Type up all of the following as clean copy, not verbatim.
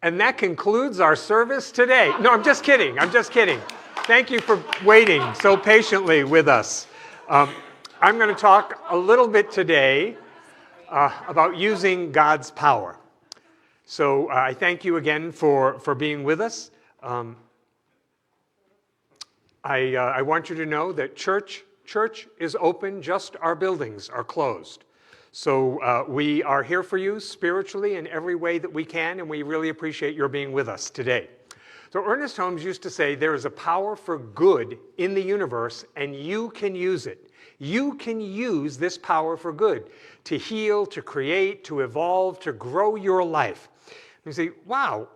And that concludes our service today. No, I'm just kidding. I'm just kidding. Thank you for waiting so patiently with us. I'm going to talk a little bit today about using God's power. So I thank you again for being with us. I want you to know that church is open, just our buildings are closed. So we are here for you spiritually in every way that we can, and we really appreciate your being with us today. So Ernest Holmes used to say, there is a power for good in the universe, and you can use it. You can use this power for good, to heal, to create, to evolve, to grow your life. You say, wow,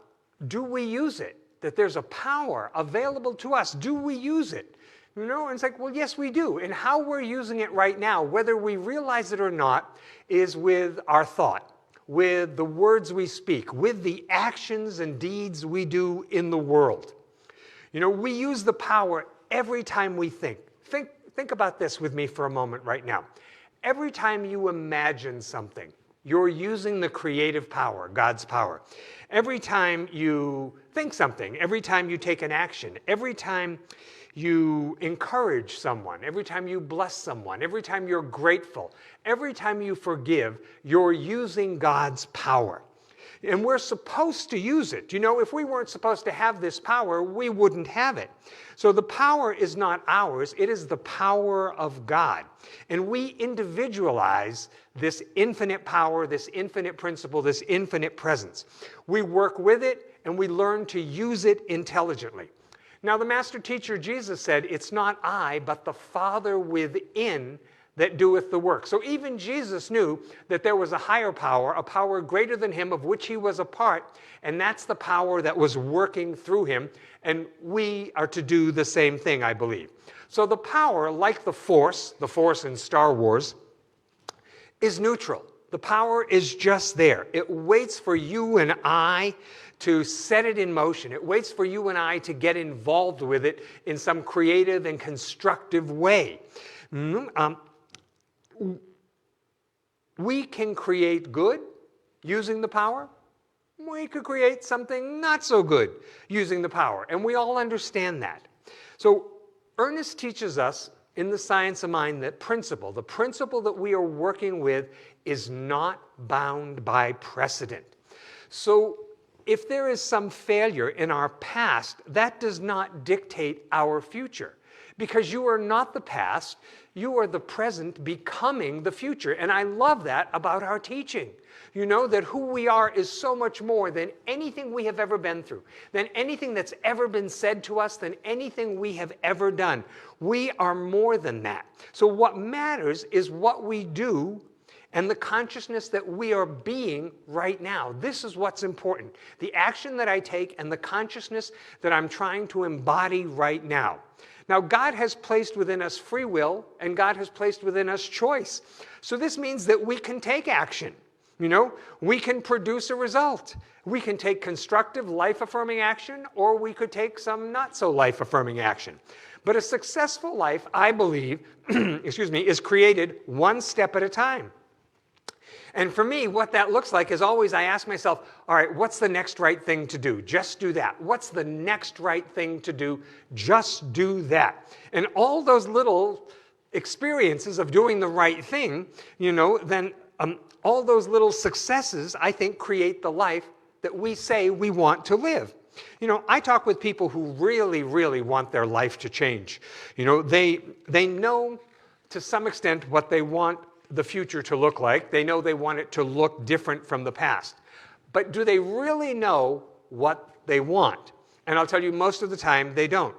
do we use it? That there's a power available to us. Do we use it? You know, and it's like, well, yes, we do. And how we're using it right now, whether we realize it or not, is with our thought, with the words we speak, with the actions and deeds we do in the world. You know, we use the power every time we think. Think about this with me for a moment right now. Every time you imagine something, you're using the creative power, God's power. Every time you think something, every time you take an action, every time you encourage someone, every time you bless someone, every time you're grateful, every time you forgive, you're using God's power. And we're supposed to use it. You know, if we weren't supposed to have this power, we wouldn't have it. So the power is not ours, it is the power of God. And we individualize this infinite power, this infinite principle, this infinite presence. We work with it and we learn to use it intelligently. Now, the Master Teacher Jesus said, it's not I, but the Father within that doeth the work. So even Jesus knew that there was a higher power, a power greater than him, of which he was a part, and that's the power that was working through him, and we are to do the same thing, I believe. So the power, like the Force in Star Wars, is neutral. The power is just there. It waits for you and I to set it in motion. It waits for you and I to get involved with it in some creative and constructive way. We can create good using the power. We could create something not so good using the power. And we all understand that. So Ernest teaches us in the Science of Mind that the principle that we are working with is not bound by precedent. So if there is some failure in our past, that does not dictate our future. Because you are not the past, you are the present becoming the future. And I love that about our teaching. You know that who we are is so much more than anything we have ever been through, than anything that's ever been said to us, than anything we have ever done. We are more than that. So what matters is what we do and the consciousness that we are being right now. This is what's important. The action that I take and the consciousness that I'm trying to embody right now. Now, God has placed within us free will, and God has placed within us choice. So this means that we can take action. You know, we can produce a result. We can take constructive, life-affirming action, or we could take some not-so-life-affirming action. But a successful life, I believe, is created one step at a time. And for me, what that looks like is always I ask myself, all right, what's the next right thing to do? Just do that. What's the next right thing to do? Just do that. And all those little experiences of doing the right thing, you know, then all those little successes, I think, create the life that we say we want to live. You know, I talk with people who really, really want their life to change. You know, they know to some extent what they want the future to look like. They know they want it to look different from the past. But do they really know what they want? And I'll tell you, most of the time, they don't.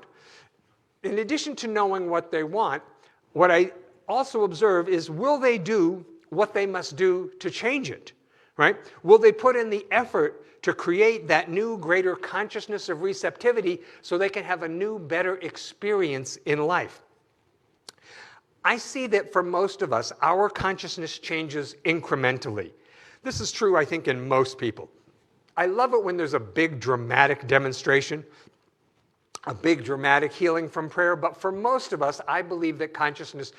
In addition to knowing what they want, what I also observe is, will they do what they must do to change it, right? Will they put in the effort to create that new, greater consciousness of receptivity so they can have a new, better experience in life? I see that for most of us, our consciousness changes incrementally. This is true, I think, in most people. I love it when there's a big dramatic demonstration, a big dramatic healing from prayer, but for most of us, I believe that consciousness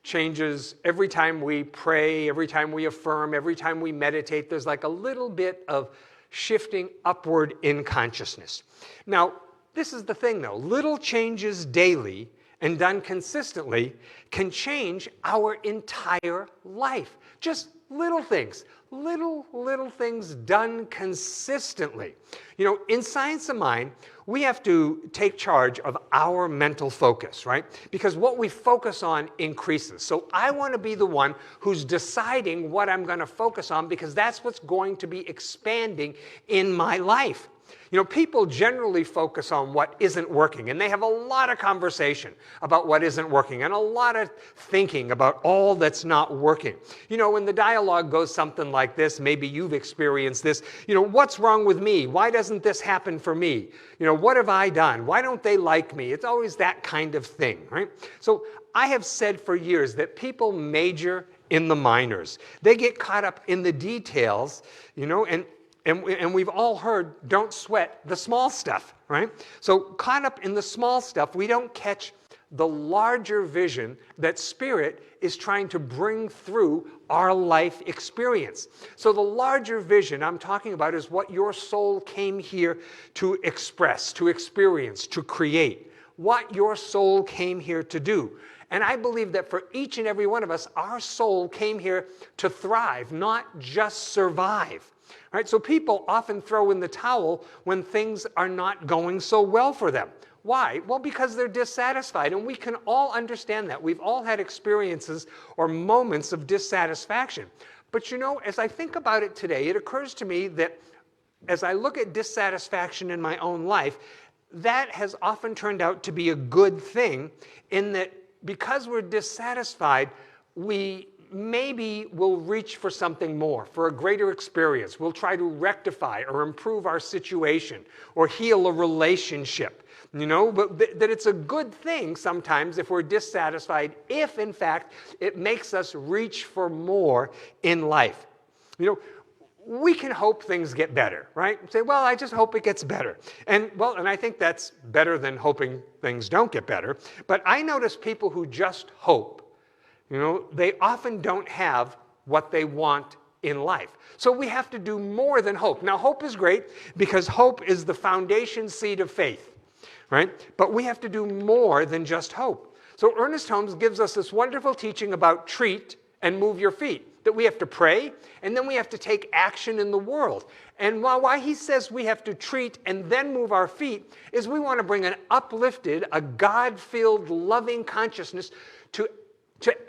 changes every time we pray, every time we affirm, every time we meditate. There's like a little bit of shifting upward in consciousness. Now, this is the thing though, little changes daily and done consistently can change our entire life. Just little things, little things done consistently. You know, in Science of Mind, we have to take charge of our mental focus, right? Because what we focus on increases. So I want to be the one who's deciding what I'm going to focus on, because that's what's going to be expanding in my life. You know, people generally focus on what isn't working, and they have a lot of conversation about what isn't working and a lot of thinking about all that's not working. You know, when the dialogue goes something like this, maybe you've experienced this, you know, what's wrong with me? Why doesn't this happen for me? You know, what have I done? Why don't they like me? It's always that kind of thing, right? So I have said for years that people major in the minors. They get caught up in the details, you know, and we've all heard, don't sweat the small stuff, right? So caught up in the small stuff, we don't catch the larger vision that Spirit is trying to bring through our life experience. So the larger vision I'm talking about is what your soul came here to express, to experience, to create. What your soul came here to do. And I believe that for each and every one of us, our soul came here to thrive, not just survive. Right? So people often throw in the towel when things are not going so well for them. Why? Well, because they're dissatisfied, and we can all understand that. We've all had experiences or moments of dissatisfaction. But you know, as I think about it today, it occurs to me that as I look at dissatisfaction in my own life, that has often turned out to be a good thing, in that because we're dissatisfied, we maybe we'll reach for something more, for a greater experience. We'll try to rectify or improve our situation or heal a relationship, you know, but that it's a good thing sometimes if we're dissatisfied, if in fact it makes us reach for more in life. You know, we can hope things get better, right? Say, well, I just hope it gets better. And well, and I think that's better than hoping things don't get better. But I notice people who just hope, you know, they often don't have what they want in life. So we have to do more than hope. Now, hope is great because hope is the foundation seed of faith, right? But we have to do more than just hope. So Ernest Holmes gives us this wonderful teaching about treat and move your feet, that we have to pray and then we have to take action in the world. And why he says we have to treat and then move our feet is we want to bring an uplifted, a God-filled, loving consciousness to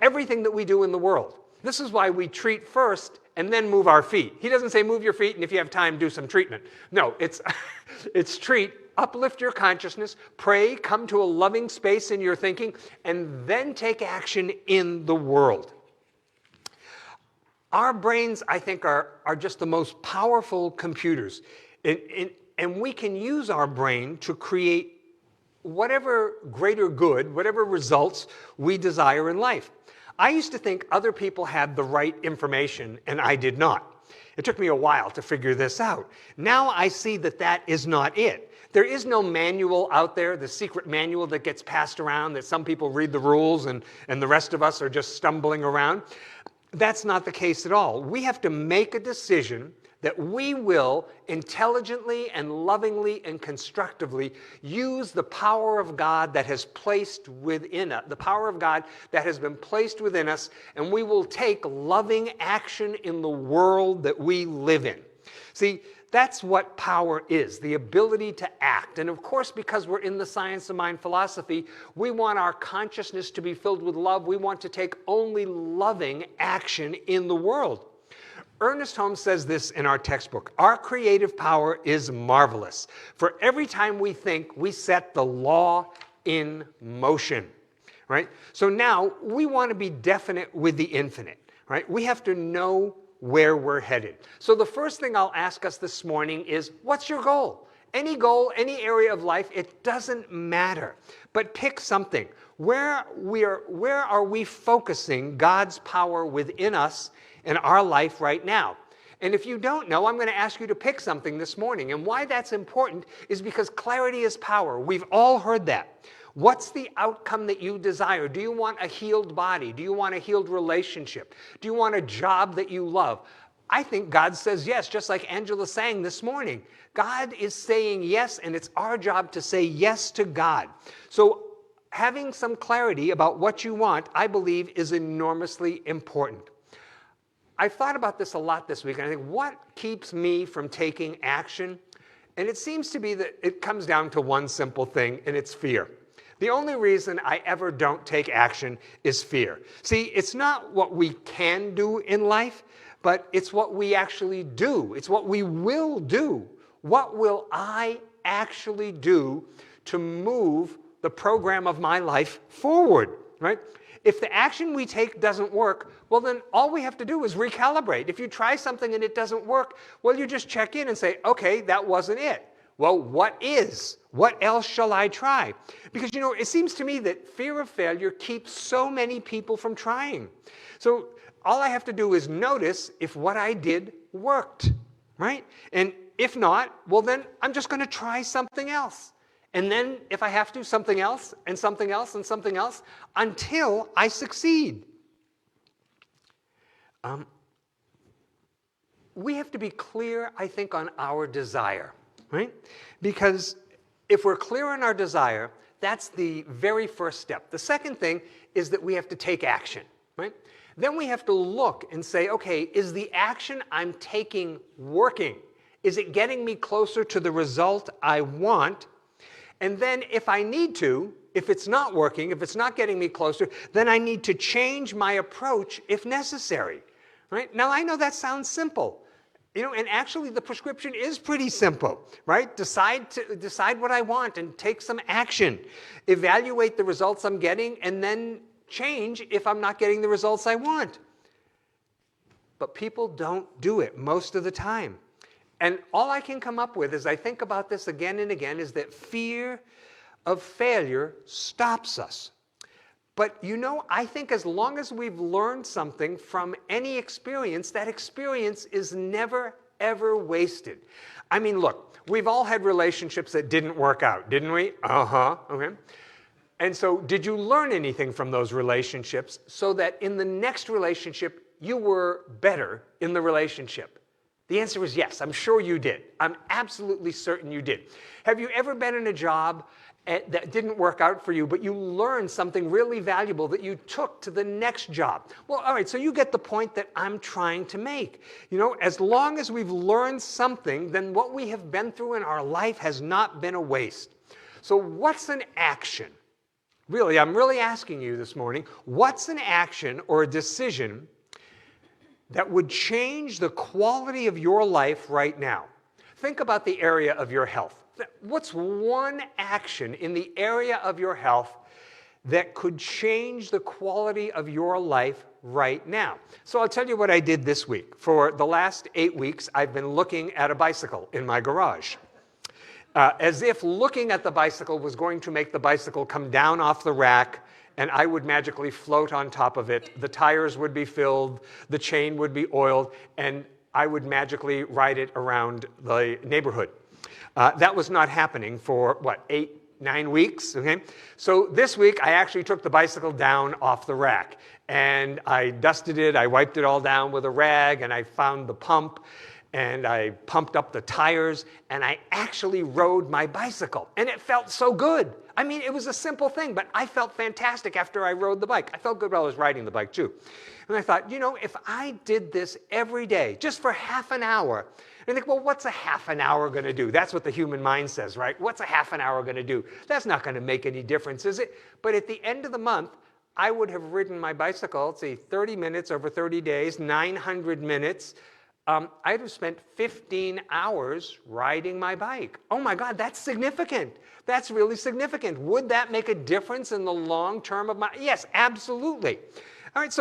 everything that we do in the world. This is why we treat first and then move our feet. He doesn't say move your feet and if you have time, do some treatment. No, it's treat, uplift your consciousness, pray, come to a loving space in your thinking, and then take action in the world. Our brains, I think, are just the most powerful computers. And we can use our brain to create whatever greater good, whatever results we desire in life. I used to think other people had the right information and I did not. It took me a while to figure this out. Now I see that that is not it. There is no manual out there, the secret manual that gets passed around, that some people read the rules and the rest of us are just stumbling around. That's not the case at all. We have to make a decision that we will intelligently and lovingly and constructively use the power of God that has placed within us, the power of God that has been placed within us, and we will take loving action in the world that we live in. See, that's what power is, the ability to act. And of course, because we're in the Science of Mind philosophy, we want our consciousness to be filled with love. We want to take only loving action in the world. Ernest Holmes says this in our textbook: our creative power is marvelous. For every time we think, we set the law in motion, right? So now we want to be definite with the infinite, right? We have to know where we're headed. So the first thing I'll ask us this morning is, what's your goal? Any goal, any area of life, it doesn't matter. But pick something. Where are we focusing God's power within us in our life right now? And if you don't know, I'm going to ask you to pick something this morning. And why that's important is because clarity is power. We've all heard that. What's the outcome that you desire? Do you want a healed body? Do you want a healed relationship? Do you want a job that you love? I think God says yes, just like Angela sang this morning. God is saying yes, and it's our job to say yes to God. So having some clarity about what you want, I believe, is enormously important. I've thought about this a lot this week, and I think, what keeps me from taking action? And it seems to be that it comes down to one simple thing, and it's fear. The only reason I ever don't take action is fear. See, it's not what we can do in life, but it's what we actually do. It's what we will do. What will I actually do to move the program of my life forward, right? If the action we take doesn't work, well, then all we have to do is recalibrate. If you try something and it doesn't work, well, you just check in and say, okay, that wasn't it. Well, what is? What else shall I try? Because, it seems to me that fear of failure keeps so many people from trying. So all I have to do is notice if what I did worked, right? And if not, well, then I'm just going to try something else. And then if I have to, something else and something else and something else until I succeed. We have to be clear, I think, on our desire, right? Because if we're clear on our desire, that's the very first step. The second thing is that we have to take action, right? Then we have to look and say, okay, is the action I'm taking working? Is it getting me closer to the result I want? And then if I need to, if it's not working, if it's not getting me closer, then I need to change my approach if necessary, right? Now, I know that sounds simple, and actually the prescription is pretty simple, right? Decide what I want and take some action. Evaluate the results I'm getting and then change if I'm not getting the results I want. But people don't do it most of the time. And all I can come up with as I think about this again and again is that fear of failure stops us. But I think as long as we've learned something from any experience, that experience is never, ever wasted. I mean, look, we've all had relationships that didn't work out, didn't we? Okay. And so did you learn anything from those relationships so that in the next relationship you were better in the relationship? The answer is yes. I'm sure you did. I'm absolutely certain you did. Have you ever been in a job that didn't work out for you, but you learned something really valuable that you took to the next job? Well, all right, so you get the point that I'm trying to make. As long as we've learned something, then what we have been through in our life has not been a waste. So what's an action? Really, I'm really asking you this morning, what's an action or a decision that would change the quality of your life right now? Think about the area of your health. What's one action in the area of your health that could change the quality of your life right now? So I'll tell you what I did this week. For the last 8 weeks, I've been looking at a bicycle in my garage. As if looking at the bicycle was going to make the bicycle come down off the rack and I would magically float on top of it. The tires would be filled, the chain would be oiled, and I would magically ride it around the neighborhood. That was not happening for, 8-9 weeks, okay? So this week, I actually took the bicycle down off the rack, and I dusted it, I wiped it all down with a rag, and I found the pump, and I pumped up the tires, and I actually rode my bicycle, and it felt so good. I mean, it was a simple thing, but I felt fantastic after I rode the bike. I felt good while I was riding the bike, too. And I thought, if I did this every day, just for half an hour, and I think, well, what's a half an hour going to do? That's what the human mind says, right? What's a half an hour going to do? That's not going to make any difference, is it? But at the end of the month, I would have ridden my bicycle, let's see, 30 minutes over 30 days, 900 minutes. I'd have spent 15 hours riding my bike. Oh my God, that's significant. That's really significant. Would that make a difference in the long term of my? Yes, absolutely. All right,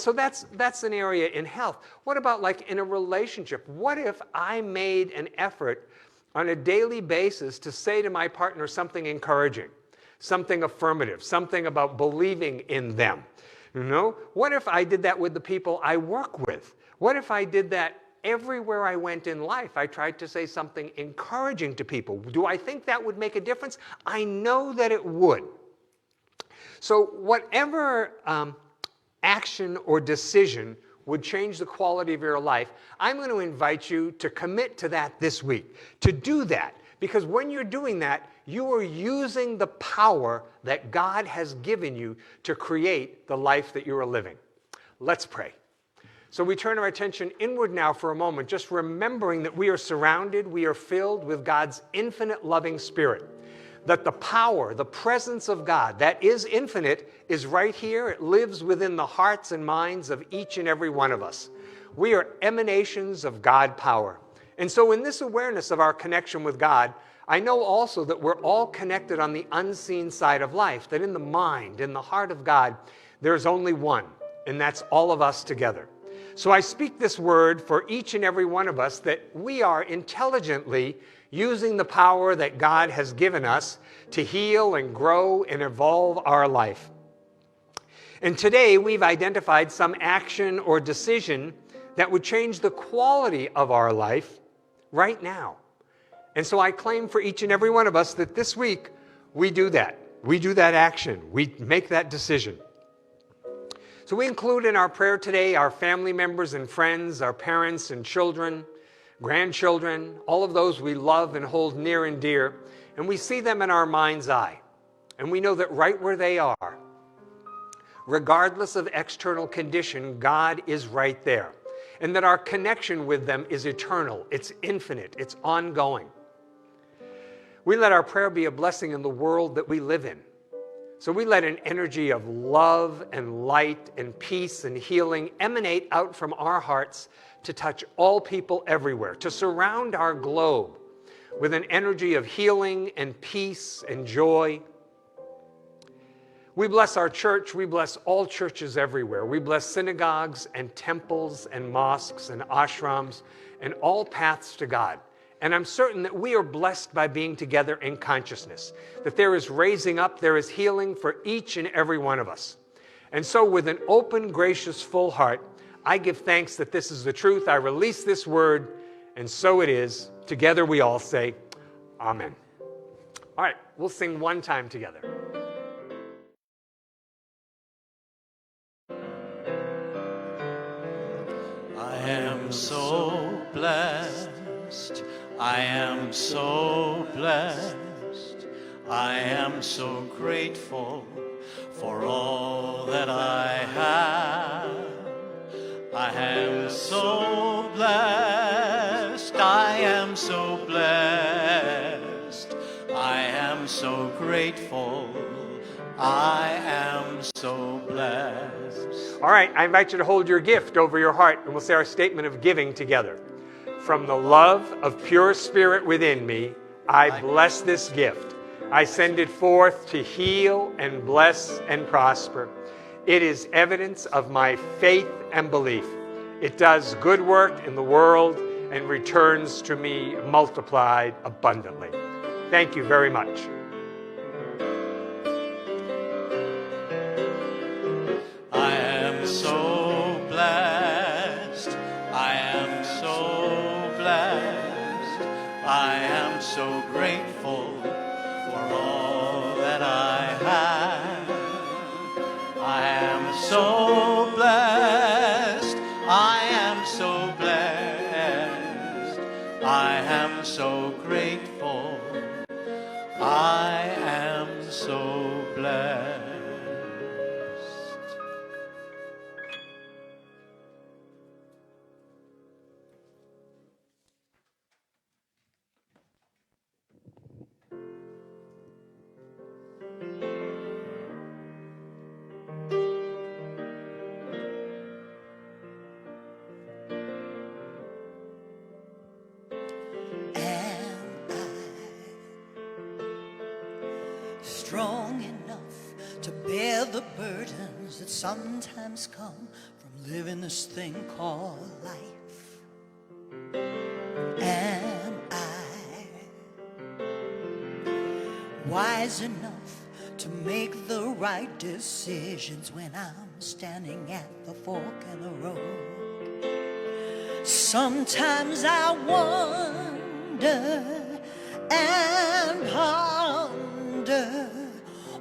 so that's an area in health. What about like in a relationship? What if I made an effort on a daily basis to say to my partner something encouraging, something affirmative, something about believing in them? What if I did that with the people I work with? What if I did that everywhere I went in life? I tried to say something encouraging to people. Do I think that would make a difference? I know that it would. So whatever action or decision would change the quality of your life, I'm going to invite you to commit to that this week, to do that. Because when you're doing that, you are using the power that God has given you to create the life that you are living. Let's pray. So we turn our attention inward now for a moment, just remembering that we are surrounded, we are filled with God's infinite loving Spirit. That the power, the presence of God that is infinite is right here. It lives within the hearts and minds of each and every one of us. We are emanations of God power. And so in this awareness of our connection with God, I know also that we're all connected on the unseen side of life, that in the mind, in the heart of God, there's only one, and that's all of us together. So I speak this word for each and every one of us that we are intelligently using the power that God has given us to heal and grow and evolve our life. And today we've identified some action or decision that would change the quality of our life right now. And so I claim for each and every one of us that this week we do that. We do that action. We make that decision. So we include in our prayer today our family members and friends, our parents and children, grandchildren, all of those we love and hold near and dear, and we see them in our mind's eye. And we know that right where they are, regardless of external condition, God is right there. And that our connection with them is eternal, it's infinite, it's ongoing. We let our prayer be a blessing in the world that we live in. So we let an energy of love and light and peace and healing emanate out from our hearts to touch all people everywhere, to surround our globe with an energy of healing and peace and joy. We bless our church. We bless all churches everywhere. We bless synagogues and temples and mosques and ashrams and all paths to God. And I'm certain that we are blessed by being together in consciousness, that there is raising up, there is healing for each and every one of us. And so with an open, gracious, full heart, I give thanks that this is the truth. I release this word, and so it is. Together we all say, Amen. All right, we'll sing one time together. I am so blessed. I am so blessed. I am so grateful for all that I have. I am so blessed. I am so blessed. I am so grateful. I am so blessed. All right, I invite you to hold your gift over your heart, and we'll say our statement of giving together. From the love of pure spirit within me, I bless this gift. I send it forth to heal and bless and prosper. It is evidence of my faith and belief. It does good work in the world and returns to me multiplied abundantly. Thank you very much. I am so blessed. I am so blessed. I am so grateful for all that I have. I am so blessed. I am so blessed. I am so grateful. I am so blessed. Strong enough to bear the burdens that sometimes come from living this thing called life? Am I wise enough to make the right decisions when I'm standing at the fork in the road? Sometimes I wonder and ponder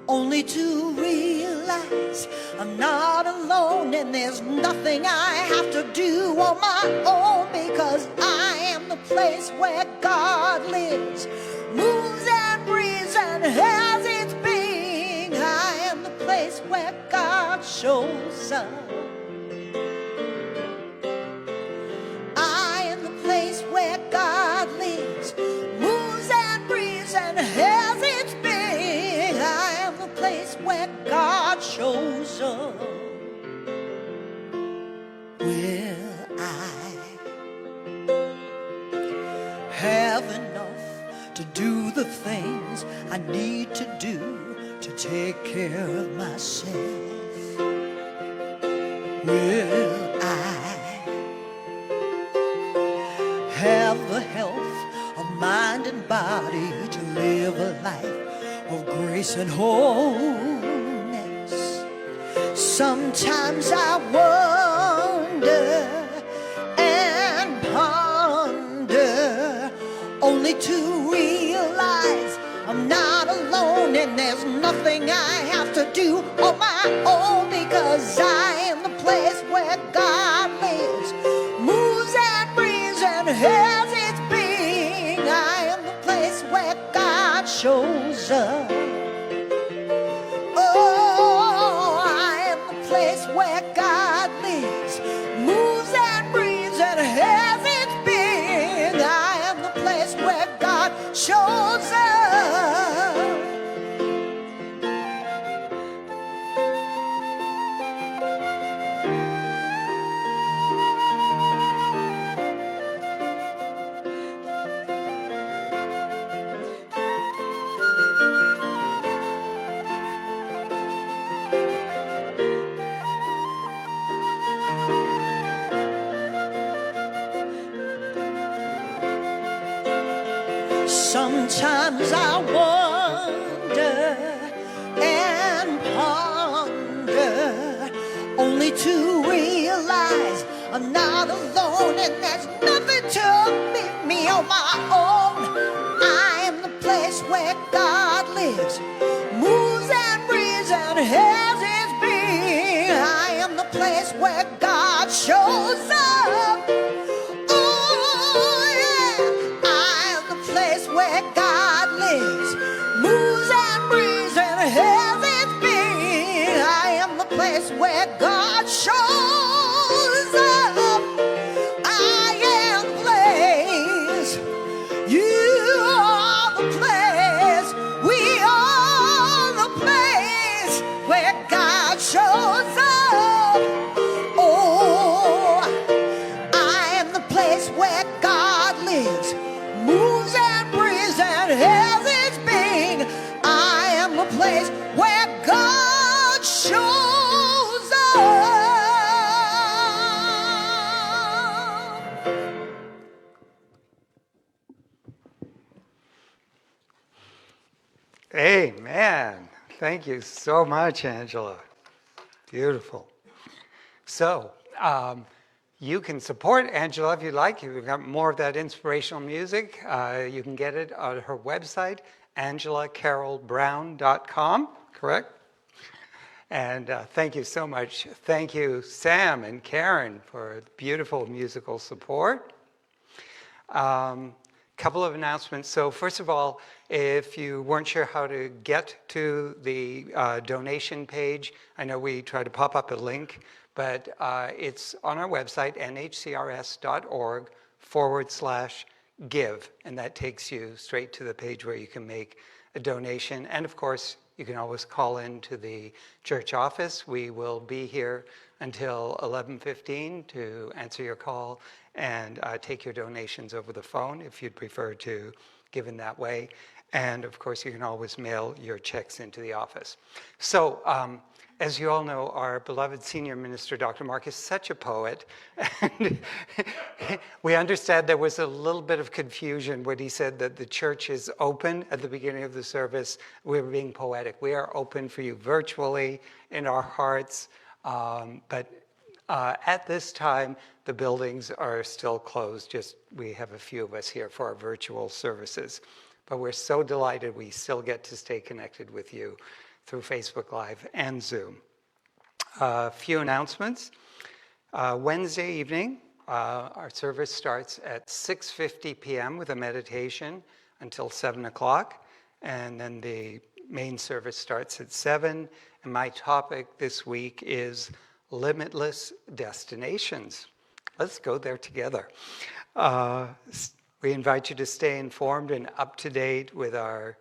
only to realize I'm not alone, and there's nothing I have to do on my own, because I am the place where God lives, moves and breathes and has its being. I am the place where God shows up. I am the place where God lives, moves and breathes and has its being. I am the place where God shows up. Will I have enough to do the things I need to do to take care of myself? Will I have the health of mind and body to live a life of grace and wholeness? Sometimes I wonder and ponder, only to realize I'm not alone, and there's nothing I have to do on my own, because I am the place where God lives, moves and breathes and has its being. I am the place where God shows up. Oh, I am the place where God lives, moves and breathes and has its being. I am the place where God shows up. Sometimes I wonder and ponder, only to realize I'm not alone, and there's nothing to meet me on my own. I am the place where God lives, moves and breathes and has his being. I am the place where God shows up. Where God lives, moves and breathes and has its being. I am the place where God shows up. I am the place. You are the place. We are the place where God shows up. Oh, I am the place where God lives, moves and breathes and has its being. I am the place where God shows up. Amen. Thank you so much, Angela. Beautiful. So, you can support Angela if you'd like. If you've got more of that inspirational music, you can get it on her website, angelacarolbrown.com, correct? And thank you so much. Thank you, Sam and Karen, for beautiful musical support. Couple of announcements. So first of all, if you weren't sure how to get to the donation page, I know we try to pop up a link, but it's on our website, nhcrs.org/give, and that takes you straight to the page where you can make a donation. And of course, you can always call in to the church office. We will be here until 11:15 to answer your call and take your donations over the phone if you'd prefer to give in that way. And of course, you can always mail your checks into the office. So, as you all know, our beloved senior minister, Dr. Mark, is such a poet. And we understand there was a little bit of confusion when he said that the church is open at the beginning of the service. We were being poetic. We are open for you virtually in our hearts. But at this time, the buildings are still closed. Just we have a few of us here for our virtual services. But we're so delighted we still get to stay connected with you through Facebook Live and Zoom. A few announcements. Wednesday evening, our service starts at 6:50 p.m. with a meditation until 7 o'clock, and then the main service starts at 7. And my topic this week is limitless destinations. Let's go there together. We invite you to stay informed and up to date with our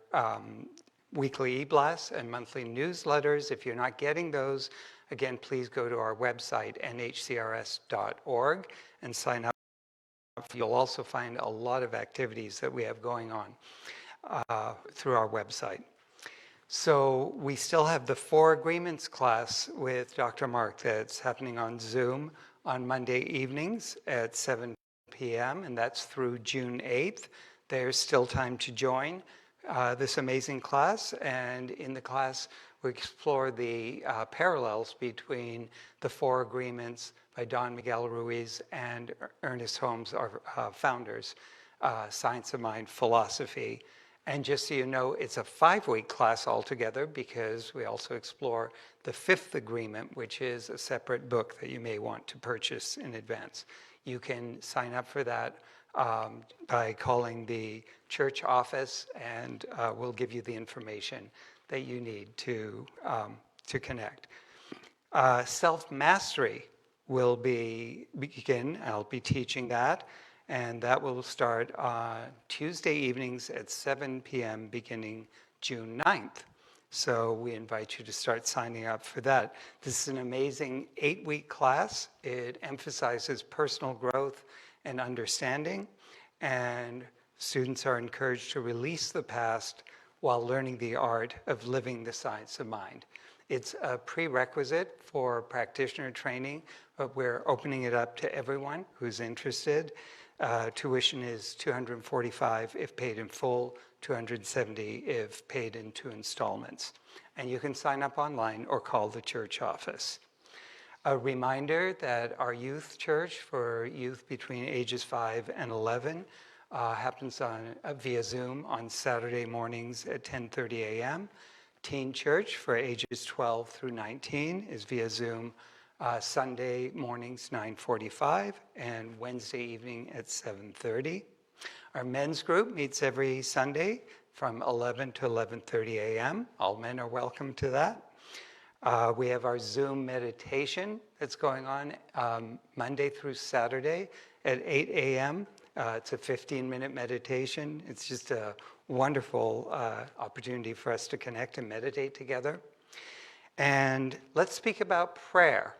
weekly e-blasts and monthly newsletters. If you're not getting those, again, please go to our website, NHCRS.org, and sign up. You'll also find a lot of activities that we have going on through our website. So we still have the 4 Agreements class with Dr. Mark that's happening on Zoom on Monday evenings at 7 p.m., and that's through June 8th. There's still time to join this amazing class, and in the class we explore the parallels between the 4 Agreements by Don Miguel Ruiz and Ernest Holmes, our founders, Science of Mind, philosophy. And just so you know, it's a 5-week class altogether because we also explore the 5th Agreement, which is a separate book that you may want to purchase in advance. You can sign up for that by calling the church office, and we'll give you the information that you need to connect. Self-mastery will begin. I'll be teaching that. And that will start on Tuesday evenings at 7 p.m. beginning June 9th. So we invite you to start signing up for that. This is an amazing 8-week class. It emphasizes personal growth and understanding. And students are encouraged to release the past while learning the art of living the science of mind. It's a prerequisite for practitioner training, but we're opening it up to everyone who's interested. Tuition is $245 if paid in full, $270 if paid in 2 installments. And you can sign up online or call the church office. A reminder that our youth church for youth between ages 5 and 11 happens via Zoom on Saturday mornings at 10:30 a.m. Teen church for ages 12 through 19 is via Zoom Sunday mornings 9:45 and Wednesday evening at 7:30. Our men's group meets every Sunday from 11 to 11:30 a.m. All men are welcome to that. We have our Zoom meditation that's going on Monday through Saturday at 8 a.m. It's a 15-minute meditation. It's just a wonderful opportunity for us to connect and meditate together. And let's speak about prayer.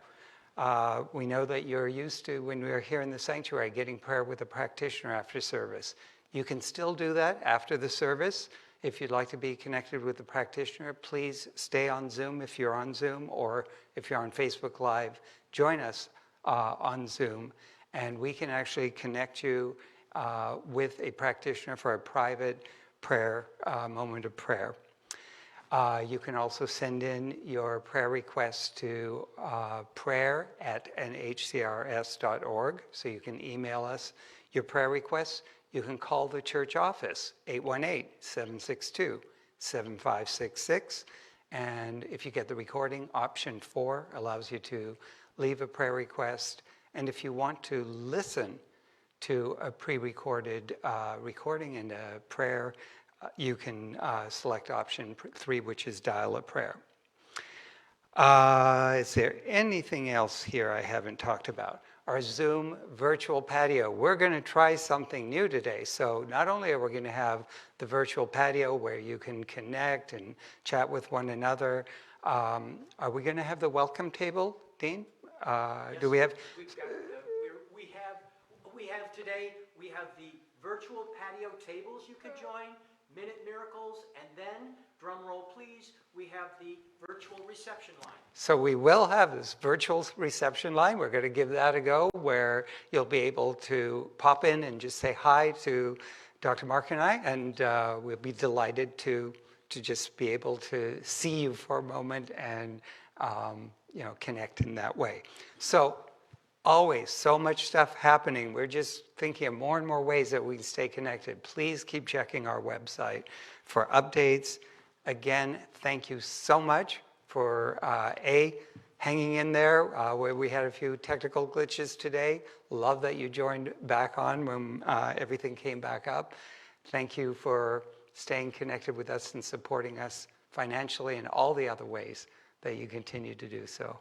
We know that you're used to, when we're here in the sanctuary, getting prayer with a practitioner after service. You can still do that after the service. If you'd like to be connected with the practitioner, please stay on Zoom if you're on Zoom, or if you're on Facebook Live, join us on Zoom, and we can actually connect you with a practitioner for a private prayer, moment of prayer. You can also send in your prayer requests to prayer@nhcrs.org, so you can email us your prayer requests. You can call the church office, 818-762-7566. And if you get the recording, option 4 allows you to leave a prayer request. And if you want to listen to a pre-recorded recording and a prayer, you can select option 3, which is dial a prayer. Is there anything else here I haven't talked about? Our Zoom virtual patio. We're going to try something new today. So not only are we going to have the virtual patio where you can connect and chat with one another, are we going to have the welcome table, Dean? Yes, do we have? We have today, we have the virtual patio tables you could join, Minute Miracles, and then, drum roll please, we have the virtual reception line. So we will have this virtual reception line. We're going to give that a go, where you'll be able to pop in and just say hi to Dr. Mark and I, and we'll be delighted to just be able to see you for a moment and connect in that way. So always so much stuff happening. We're just thinking of more and more ways that we can stay connected. Please keep checking our website for updates, again, thank you so much for hanging in there. We had a few technical glitches today. Love that you joined back on when everything came back up. Thank you for staying connected with us and supporting us financially and all the other ways that you continue to do so.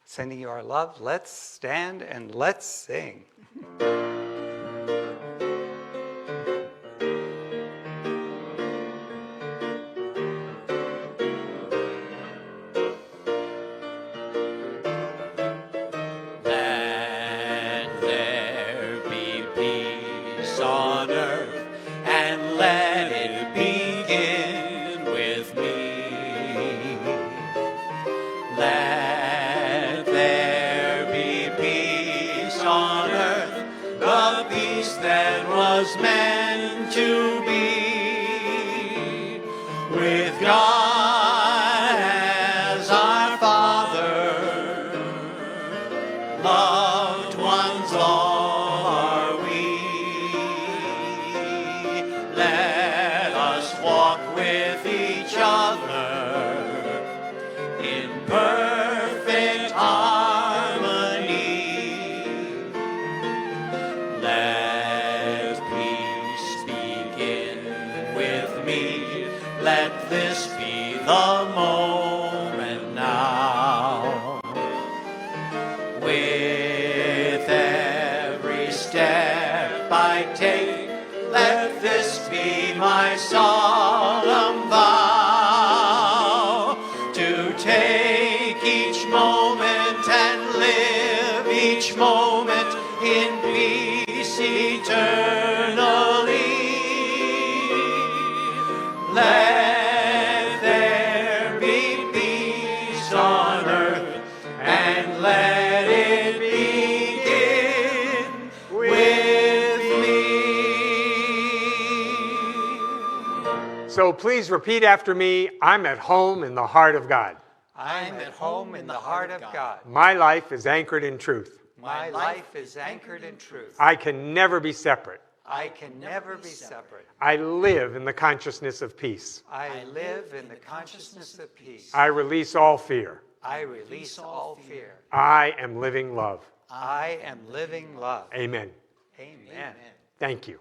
Sending you our love. Let's stand and let's sing. Let there be peace on earth, and let it begin with me. Let there be peace on earth, the peace that was meant to be, with God as our Father. Loved ones all are we. Let us walk with each other in perfect harmony. Let peace begin with me. Let this be the moment now. With every step I take, let this be my solemn vow, to take each moment and live each moment in peace eternally. Let there be peace on earth, and let it begin with me. So please repeat after me. I'm at home in the heart of God. I'm at home in the heart of God. My life is anchored in truth. My life is anchored in truth. I can never be separate. I can never be separate. I live in the consciousness of peace. I live in the consciousness of peace. I release all fear. I release all fear. I am living love. I am living love. Amen. Amen. Thank you.